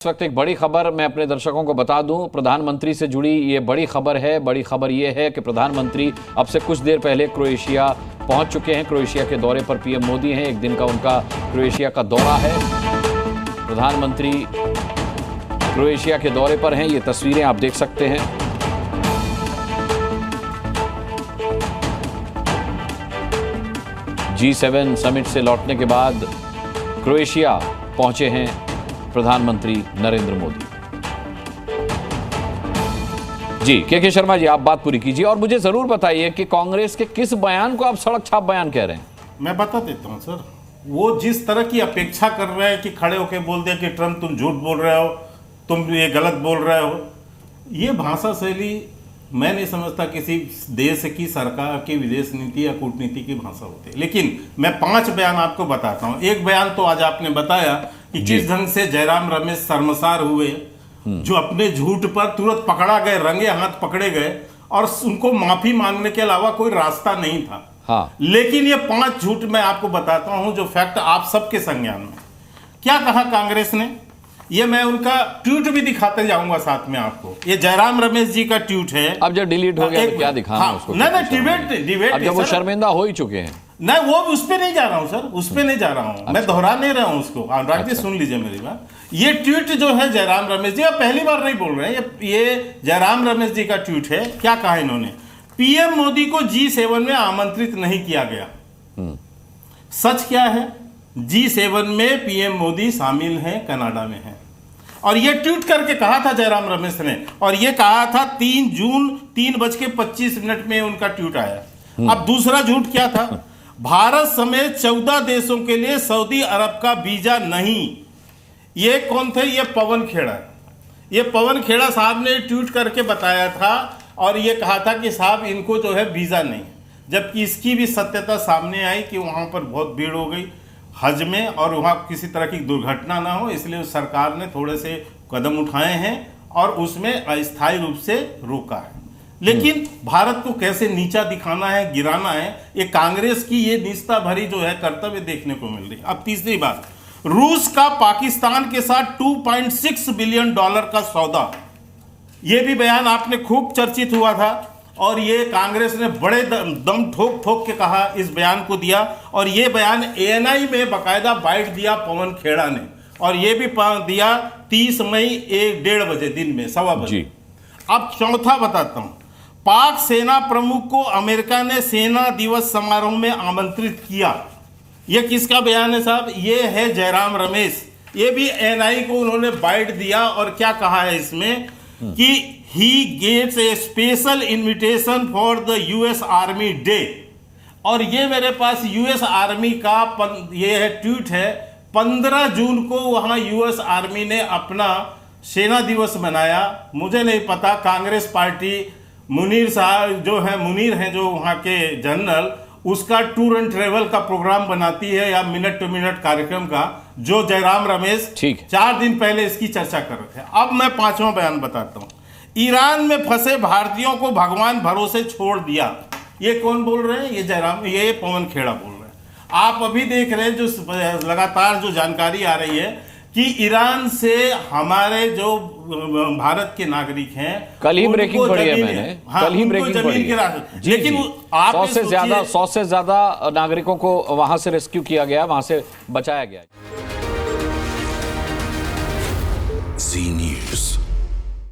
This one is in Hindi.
इस वक्त एक बड़ी खबर मैं अपने दर्शकों को बता दूं, प्रधानमंत्री से जुड़ी ये बड़ी खबर है। बड़ी खबर ये है कि प्रधानमंत्री अब से कुछ देर पहले क्रोएशिया पहुंच चुके हैं। क्रोएशिया के दौरे पर पीएम मोदी हैं। एक दिन का उनका क्रोएशिया का दौरा है। प्रधानमंत्री क्रोएशिया के दौरे पर हैं। ये तस्वीरें आप देख सकते हैं। G7 समिट से लौटने के बाद क्रोएशिया पहुंचे हैं प्रधानमंत्री नरेंद्र मोदी जी। के शर्मा जी, आप बात पूरी कीजिए और मुझे जरूर बताइए कि कांग्रेस के किस बयान को आप सड़क छाप बयान कह रहे हैं। मैं बता देता हूं सर, वो जिस तरह की अपेक्षा कर रहे हैं कि खड़े होकर बोल दे कि ट्रम्प तुम झूठ बोल रहे हो, तुम ये गलत बोल रहे हो, ये भाषा शैली मैं नहीं समझता किसी देश की सरकार की विदेश नीति या कूटनीति की भाषा होती है। लेकिन मैं 5 बयान आपको बताता हूं। एक बयान तो आज आपने बताया कि किस ढंग से जयराम रमेश शर्मसार हुए, जो अपने झूठ पर तुरंत पकड़ा गए, रंगे हाथ पकड़े गए और उनको माफी मांगने के अलावा कोई रास्ता नहीं था। हाँ। लेकिन ये 5 झूठ मैं आपको बताता हूं जो फैक्ट आप सबके संज्ञान में। क्या कहा कांग्रेस ने, ये मैं उनका ट्वीट भी दिखाते जाऊंगा साथ में आपको। ये जयराम रमेश जी का ट्वीट है। अब जब डिलीट हो गया तो क्या दिखाना हाँ, उसको? नहीं डिबेट अब जब वो शर्मिंदा हो ही चुके हैं। नहीं, वो उस पे नहीं जा रहा हूं सर, उस पे नहीं जा रहा हूं। अच्छा। मैं दोहरा नहीं रहा हूं उसको। अनुराग जी सुन लीजिए मेरी बात। ये ट्वीट जो है जयराम रमेश जी, पहली बार नहीं बोल रहे हैं, ये जयराम रमेश जी का ट्वीट है। क्या कहा इन्होंने, पीएम मोदी को G7 में आमंत्रित नहीं किया गया। सच क्या है, G7 में पीएम मोदी शामिल हैं, कनाडा में हैं। और ये ट्वीट करके कहा था जयराम रमेश ने, और ये कहा था 3 जून 3:25 में उनका ट्वीट आया। अब दूसरा झूठ क्या था, भारत समेत 14 देशों के लिए सऊदी अरब का वीजा नहीं। ये कौन थे, ये पवन खेड़ा। ये पवन खेड़ा साहब ने ट्वीट करके बताया था और ये कहा था कि साहब इनको जो है वीजा नहीं, जबकि इसकी भी सत्यता सामने आई कि वहां पर बहुत भीड़ हो गई हज में और वहां किसी तरह की दुर्घटना ना हो, इसलिए सरकार ने थोड़े से कदम उठाए हैं और उसमें अस्थायी रूप से रोका है। लेकिन भारत को कैसे नीचा दिखाना है, गिराना है, ये कांग्रेस की ये निष्ठा भरी जो है कर्तव्य देखने को मिल रही है। अब तीसरी बात, रूस का पाकिस्तान के साथ $2.6 बिलियन का सौदा, ये भी बयान आपने खूब चर्चित हुआ था और ये कांग्रेस ने बड़े दम ठोक ठोक के कहा, इस बयान को दिया। और ये बयान ANI में बाकायदा बाइट दिया पवन खेड़ा ने, और ये भी दिया 30 मई 1:30 बजे दिन में, 1:15 बजे। अब चौथा बताता हूं, पाक सेना प्रमुख को अमेरिका ने सेना दिवस समारोह में आमंत्रित किया। ये किसका बयान है साहब, ये है जयराम रमेश। ये भी ANI को उन्होंने बाइट दिया और क्या कहा है इसमें कि he gets a special invitation for the US Army Day। और ये मेरे पास US आर्मी का ये है ट्वीट है, 15 जून को वहां US आर्मी ने अपना सेना दिवस मनाया। मुझे नहीं पता, कांग्रेस पार्टी मुनीर साहब जो है, मुनीर हैं जो वहां के जनरल, उसका टूर एंड ट्रेवल का प्रोग्राम बनाती है या मिनट टू मिनट कार्यक्रम का, जो जयराम रमेश 4 दिन पहले इसकी चर्चा कर रहे थे। अब मैं 5वां बयान बताता हूं, ईरान में फंसे भारतीयों को भगवान भरोसे छोड़ दिया। ये कौन बोल रहे हैं, ये पवन खेड़ा बोल रहे हैं। आप अभी देख रहे हैं जो लगातार जो जानकारी आ रही है कि ईरान से हमारे जो भारत के नागरिक हैं, कल ही ब्रेकिंग पढ़ी है मैंने। हाँ, कल ही ब्रेकिंग पढ़ी है। लेकिन 100 से ज्यादा नागरिकों को वहां से रेस्क्यू किया गया, वहां से बचाया गया। Zee News।